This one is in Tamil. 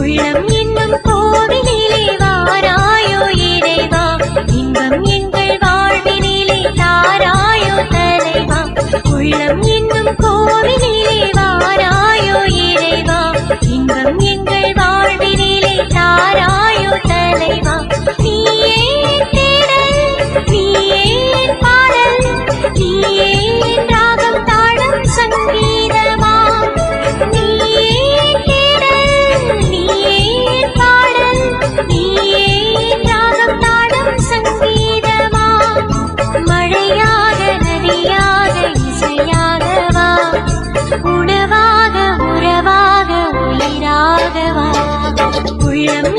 உள்ளம் என்னும் கோவிலிலே வாராயோ இறைவா இன்பம் எங்கள் வாழ்வினிலே தாராயோ தலைவா உள்ளம் என்னும் கோவிலிலே வாராயோ இறைவா இன்பம் எங்கள் வாழ்வினிலே தாராயோ தலைவா நீயே தேடல் நீயே பாடல் நீயே ராகம் தாளம் சங்கீதமா நீயே தேடல் நீயே பாடல் நீயே ராகம் தாளம் சங்கீதமா மழையாக நதியாக இசையாகவா உணவாக உறவாக உயிராகவா உள்ளம்